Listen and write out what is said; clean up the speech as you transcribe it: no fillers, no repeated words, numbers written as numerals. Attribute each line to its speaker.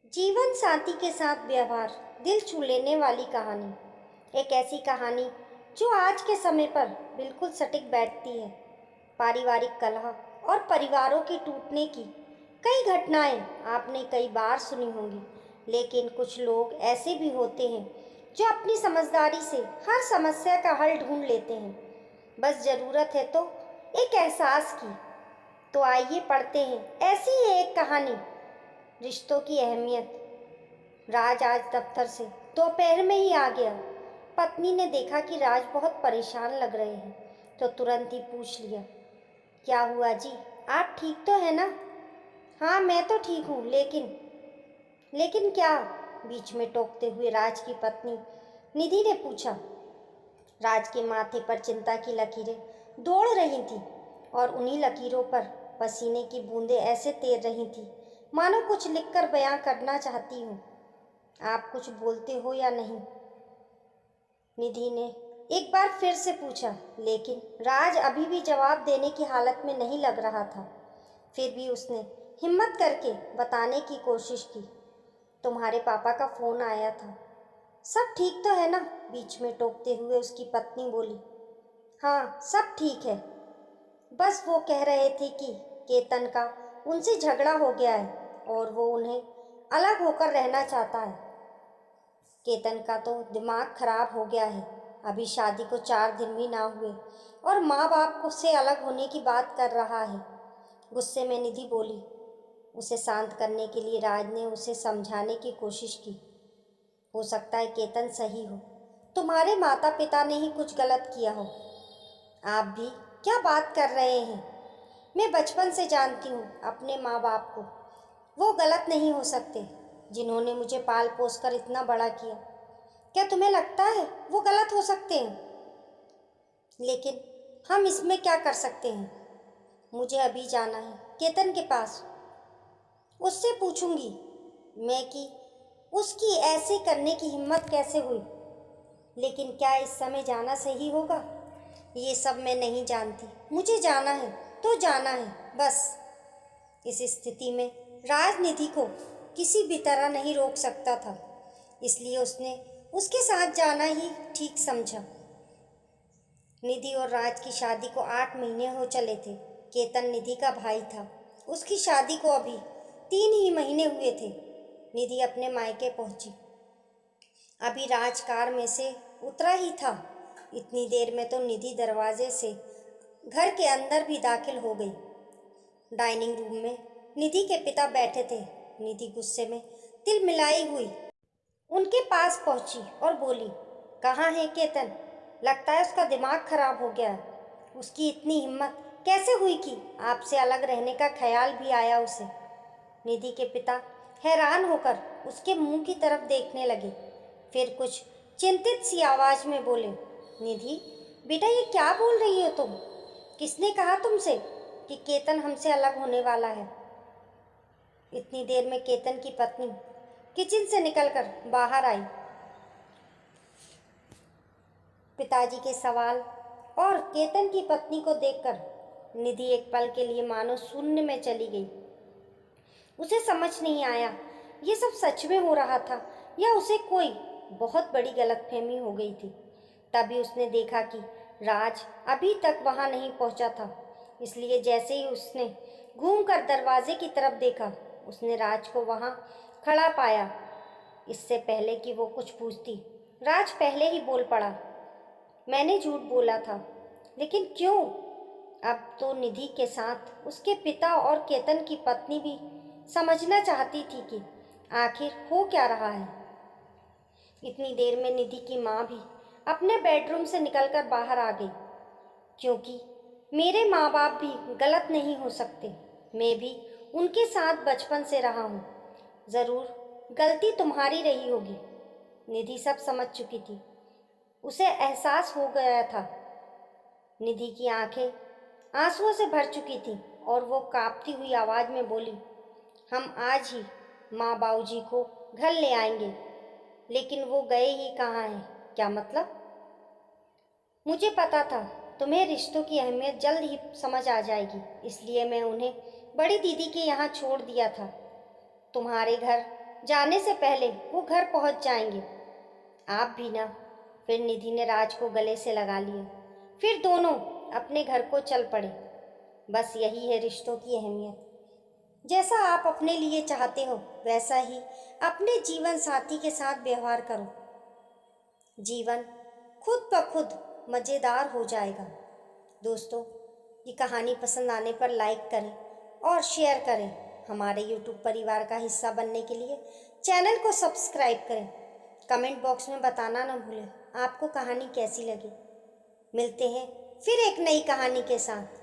Speaker 1: जीवन साथी के साथ व्यवहार दिल छू लेने वाली कहानी। एक ऐसी कहानी जो आज के समय पर बिल्कुल सटीक बैठती है। पारिवारिक कलह और परिवारों के टूटने की कई घटनाएं आपने कई बार सुनी होंगी, लेकिन कुछ लोग ऐसे भी होते हैं जो अपनी समझदारी से हर समस्या का हल ढूंढ लेते हैं। बस ज़रूरत है तो एक एहसास की। तो आइए पढ़ते हैं ऐसी ही एक कहानी, रिश्तों की अहमियत। राज आज दफ्तर से दोपहर में ही आ गया। पत्नी ने देखा कि राज बहुत परेशान लग रहे हैं, तो तुरंत ही पूछ लिया, क्या हुआ जी, आप ठीक तो है ना? हाँ मैं तो ठीक हूँ, लेकिन लेकिन क्या? बीच में टोकते हुए राज की पत्नी निधि ने पूछा। राज के माथे पर चिंता की लकीरें दौड़ रही थीं और उन्हीं लकीरों पर पसीने की बूंदें ऐसे तैर रही थीं मानो कुछ लिखकर बयां करना चाहती हूँ। आप कुछ बोलते हो या नहीं? निधि ने एक बार फिर से पूछा, लेकिन राज अभी भी जवाब देने की हालत में नहीं लग रहा था। फिर भी उसने हिम्मत करके बताने की कोशिश की। तुम्हारे पापा का फ़ोन आया था। सब ठीक तो है ना? बीच में टोकते हुए उसकी पत्नी बोली। हाँ सब ठीक है, बस वो कह रहे थे कि केतन का उनसे झगड़ा हो गया है और वो उन्हें अलग होकर रहना चाहता है। केतन का तो दिमाग खराब हो गया है। अभी शादी को 4 दिन भी ना हुए और माँ बाप को से अलग होने की बात कर रहा है। गुस्से में निधि बोली। उसे शांत करने के लिए राज ने उसे समझाने की कोशिश की। हो सकता है केतन सही हो, तुम्हारे माता पिता ने ही कुछ गलत किया हो। आप भी क्या बात कर रहे हैं? मैं बचपन से जानती हूँ अपने माँ बाप को। वो गलत नहीं हो सकते, जिन्होंने मुझे पाल पोस कर इतना बड़ा किया। क्या तुम्हें लगता है वो गलत हो सकते हैं? लेकिन हम इसमें क्या कर सकते हैं? मुझे अभी जाना है केतन के पास। उससे पूछूंगी मैं कि उसकी ऐसे करने की हिम्मत कैसे हुई। लेकिन क्या इस समय जाना सही होगा? ये सब मैं नहीं जानती। मुझे जाना है तो जाना है, बस। इस स्थिति में राजनीति को किसी भी तरह नहीं रोक सकता था, इसलिए उसने उसके साथ जाना ही ठीक समझा। निधि और राज की शादी को 8 महीने हो चले थे। केतन निधि का भाई था। उसकी शादी को अभी 3 ही महीने हुए थे। निधि अपने मायके पहुंची। अभी राज कार में से उतरा ही था। इतनी देर में तो निधि दरवाजे से घर के अंदर भी दाखिल हो गई। डाइनिंग रूम में निधि के पिता बैठे थे। निधि गुस्से में तिलमिलाई हुई उनके पास पहुंची और बोली, कहाँ है केतन? लगता है उसका दिमाग खराब हो गया है। उसकी इतनी हिम्मत कैसे हुई कि आपसे अलग रहने का ख्याल भी आया उसे? निधि के पिता हैरान होकर उसके मुंह की तरफ देखने लगे, फिर कुछ चिंतित सी आवाज में बोले, निधि बेटा ये क्या बोल रही हो तुम? किसने कहा तुमसे कि केतन हमसे अलग होने वाला है? इतनी देर में केतन की पत्नी किचन से निकलकर बाहर आई। पिताजी के सवाल और केतन की पत्नी को देखकर निधि एक पल के लिए मानो शून्य में चली गई। उसे समझ नहीं आया ये सब सच में हो रहा था या उसे कोई बहुत बड़ी गलतफहमी हो गई थी। तभी उसने देखा कि राज अभी तक वहां नहीं पहुंचा था, इसलिए जैसे ही उसने घूमकर दरवाजे की तरफ देखा, उसने राज को वहां खड़ा पाया। इससे पहले कि वो कुछ पूछती, राज पहले ही बोल पड़ा, मैंने झूठ बोला था। लेकिन क्यों? अब तो निधि के साथ उसके पिता और केतन की पत्नी भी समझना चाहती थी कि आखिर हो क्या रहा है। इतनी देर में निधि की माँ भी अपने बेडरूम से निकलकर बाहर आ गई। क्योंकि मेरे माँ बाप भी गलत नहीं हो सकते। मैं भी उनके साथ बचपन से रहा हूँ। ज़रूर गलती तुम्हारी रही होगी। निधि सब समझ चुकी थी। उसे एहसास हो गया था। निधि की आंखें आंसुओं से भर चुकी थीं और वो कांपती हुई आवाज़ में बोली, हम आज ही माँ बाबूजी को घर ले आएंगे। लेकिन वो गए ही कहाँ हैं? क्या मतलब? मुझे पता था तुम्हें रिश्तों की अहमियत जल्द ही समझ आ जाएगी, इसलिए मैं उन्हें बड़ी दीदी के यहाँ छोड़ दिया था। तुम्हारे घर जाने से पहले वो घर पहुंच जाएंगे। आप भी ना। फिर निधि ने राज को गले से लगा लिया। फिर दोनों अपने घर को चल पड़े। बस यही है रिश्तों की अहमियत। जैसा आप अपने लिए चाहते हो वैसा ही अपने जीवन साथी के साथ व्यवहार करो। जीवन खुद ब खुद मज़ेदार हो जाएगा। दोस्तों, ये कहानी पसंद आने पर लाइक करें और शेयर करें। हमारे यूट्यूब परिवार का हिस्सा बनने के लिए चैनल को सब्सक्राइब करें। कमेंट बॉक्स में बताना ना भूलें आपको कहानी कैसी लगी। मिलते हैं फिर एक नई कहानी के साथ।